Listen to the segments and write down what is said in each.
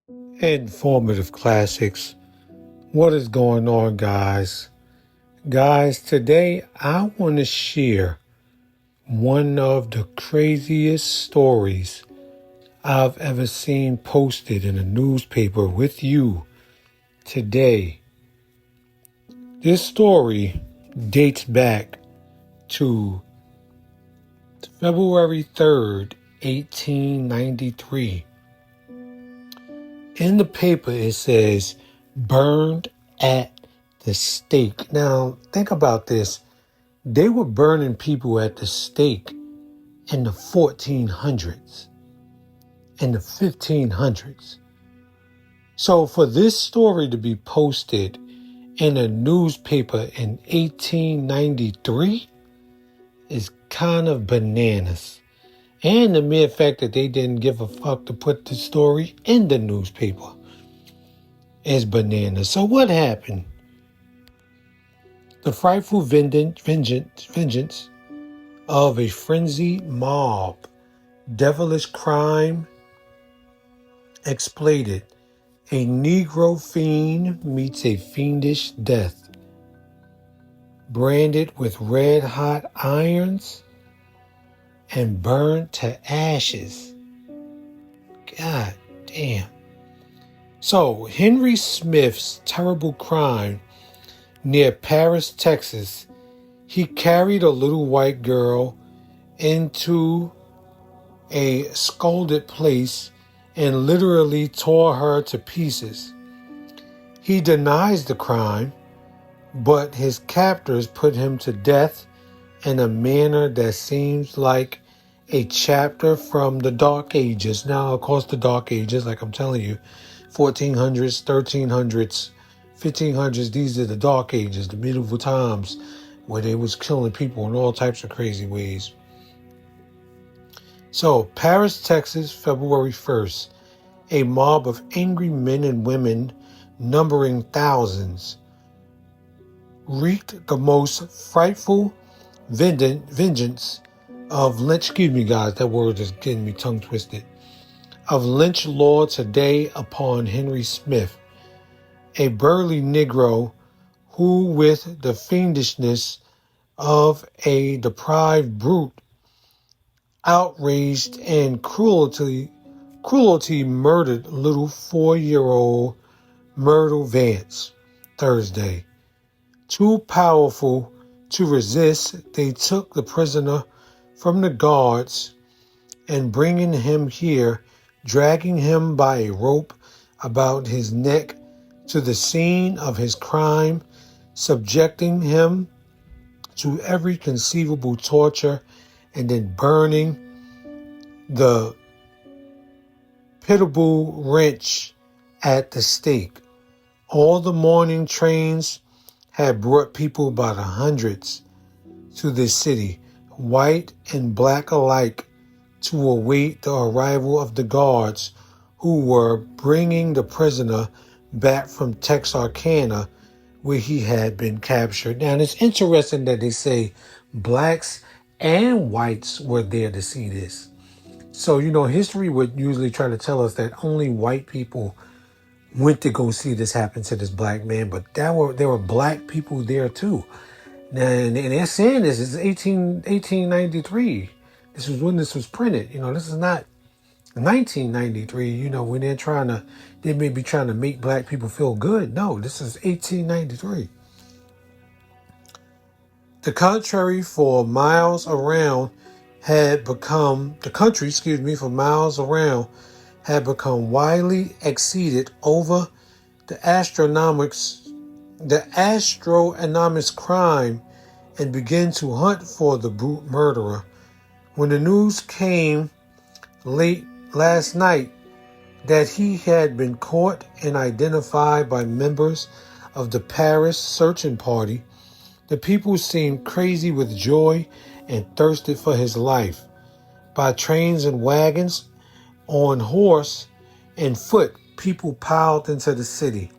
Informative classics. What is going on, guys? Guys, today I want to share one of the craziest stories I've ever seen posted in a newspaper with you today. This story dates back to February 3rd, 1893. In the paper, it says, burned at the stake. Now, think about this. They were burning people at the stake in the 1400s, in the 1500s. So for this story to be posted in a newspaper in 1893 is kind of bananas. And the mere fact that they didn't give a fuck to put the story in the newspaper is bananas. So what happened? The frightful vengeance of a frenzied mob, devilish crime exploded. A Negro fiend meets a fiendish death. Branded with red-hot irons and burned to ashes. God damn. So, Henry Smith's terrible crime near Paris, Texas, he carried a little white girl into a scalded place and literally tore her to pieces. He denies the crime, but his captors put him to death in a manner that seems like a chapter from the Dark Ages. Now, of course, the Dark Ages, like I'm telling you, 1400s, 1300s, 1500s, these are the Dark Ages, the medieval times, where they was killing people in all types of crazy ways. So, Paris, Texas, February 1st, a mob of angry men and women numbering thousands wreaked the most frightful vengeance of lynch, excuse me guys, that word is getting me tongue twisted, of lynch law today upon Henry Smith, a burly Negro who, with the fiendishness of a deprived brute, outraged and cruelty murdered little 4-year-old Myrtle Vance Thursday. Too powerful to resist, they took the prisoner from the guards and bringing him here, dragging him by a rope about his neck to the scene of his crime, subjecting him to every conceivable torture, and then burning the pitiable wretch at the stake. All the morning trains had brought people by the hundreds to this city, white and black alike, to await the arrival of the guards who were bringing the prisoner back from Texarkana, where he had been captured. Now, it's interesting that they say blacks and whites were there to see this. So, history would usually try to tell us that only white people went to go see this happen to this black man, but there were black people there too. Now, and they're saying this is 1893. This was when this was printed. This is not 1993, when they may be trying to make black people feel good. No, this is 1893. The country for miles around had become widely exceeded over the astronomous crime and began to hunt for the brute murderer. When the news came late last night that he had been caught and identified by members of the Paris searching party, the people seemed crazy with joy and thirsted for his life. By trains and wagons, on horse and foot, people piled into the city.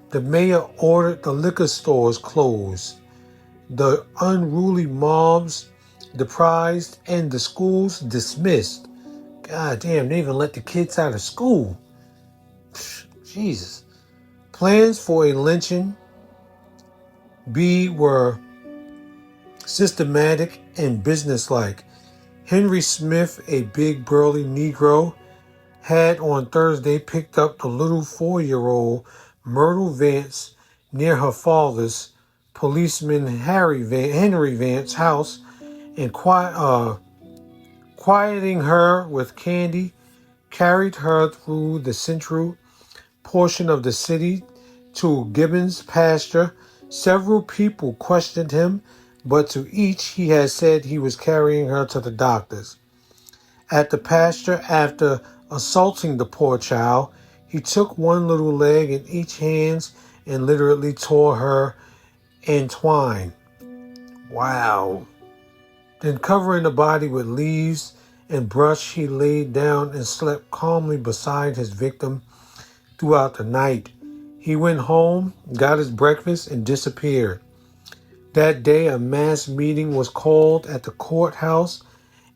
The mayor ordered the liquor stores closed, the unruly mobs deprived, and the schools dismissed. God damn, they even let the kids out of school. Jesus. Plans for a lynching, B, were systematic and businesslike. Henry Smith, a big burly Negro, had on Thursday picked up the little 4-year-old Myrtle Vance near her father's, policeman Henry Vance, house and quieting her with candy, carried her through the central portion of the city to Gibbons' pasture. Several people questioned him, but to each he had said he was carrying her to the doctor's. At the pasture, after assaulting the poor child, he took one little leg in each hand and literally tore her in twine. Wow. Then covering the body with leaves and brush, he laid down and slept calmly beside his victim throughout the night. He went home, got his breakfast, and disappeared. That day, a mass meeting was called at the courthouse,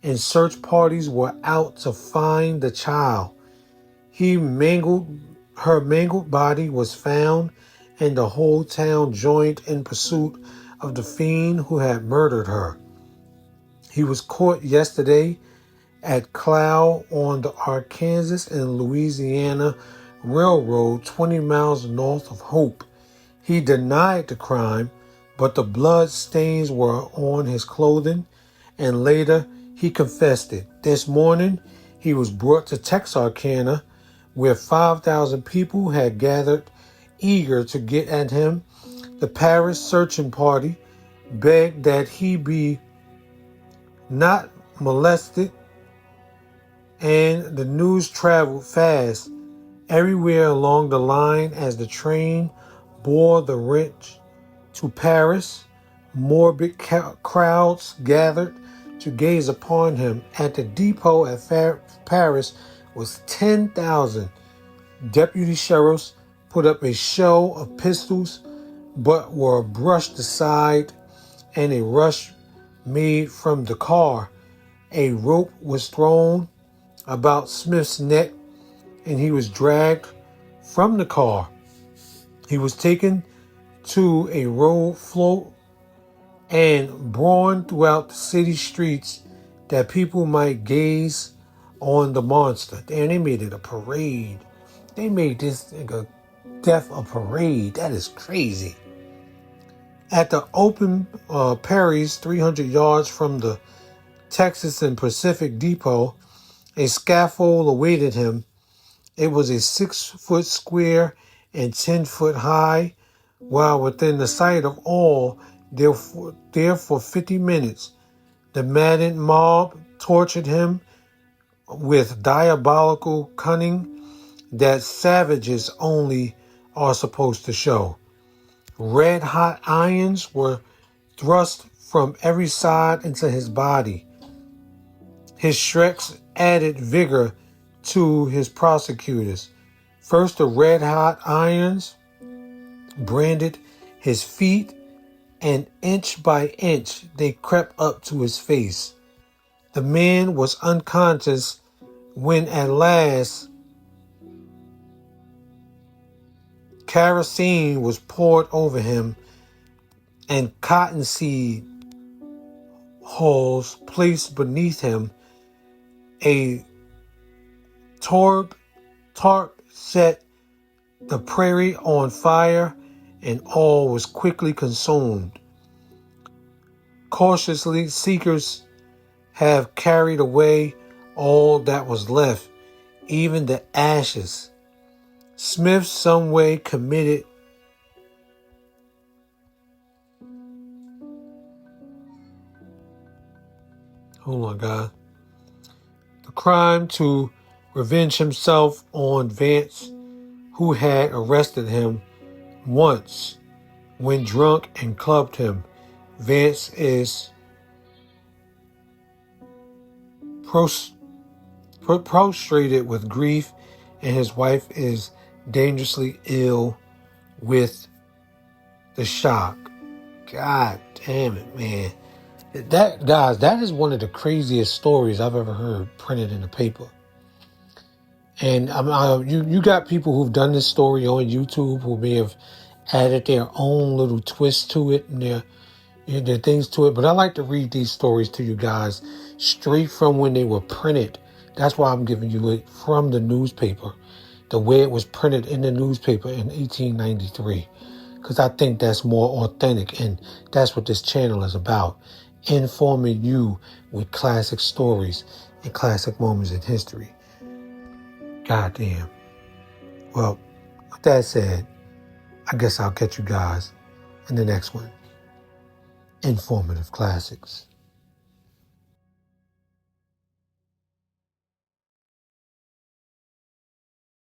and search parties were out to find the child. Her mangled body was found, and the whole town joined in pursuit of the fiend who had murdered her. He was caught yesterday at Clow on the Arkansas and Louisiana Railroad, 20 miles north of Hope. He denied the crime, but the blood stains were on his clothing, and later he confessed it. This morning, he was brought to Texarkana, where 5,000 people had gathered eager to get at him. The Paris searching party begged that he be not molested, and the news traveled fast everywhere along the line as the train bore the wretch to Paris. Morbid crowds gathered to gaze upon him. At the depot at Paris was 10,000. Deputy sheriffs put up a show of pistols, but were brushed aside, and a rush made from the car. A rope was thrown about Smith's neck, and he was dragged from the car. He was taken to a road float and borne throughout the city streets that people might gaze on the monster. And they made it a parade. They made this death a parade. That is crazy. At the open Perry's, 300 yards from the Texas and Pacific Depot, a scaffold awaited him. It was a 6-foot square and 10-foot high, while within the sight of all, there for 50 minutes, the maddened mob tortured him with diabolical cunning that savages only are supposed to show. Red-hot irons were thrust from every side into his body. His shrieks added vigor to his prosecutors. First, the red-hot irons branded his feet, and inch by inch they crept up to his face. The man was unconscious when at last kerosene was poured over him and cottonseed hulls placed beneath him. A tarp set the prairie on fire, and all was quickly consumed. Cautiously, seekers have carried away all that was left, even the ashes. Smith some way committed the crime to revenge himself on Vance, who had arrested him once when drunk and clubbed him. Vance is prostrated with grief, and his wife is dangerously ill with the shock. God damn it, man. That is one of the craziest stories I've ever heard printed in the paper. And you got people who've done this story on YouTube who may have added their own little twist to it and their things to it. But I like to read these stories to you guys straight from when they were printed. That's why I'm giving you it from the newspaper, the way it was printed in the newspaper in 1893. Because I think that's more authentic, and that's what this channel is about. Informing you with classic stories and classic moments in history. God damn. Well, with that said, I guess I'll catch you guys in the next one. Informative Classics.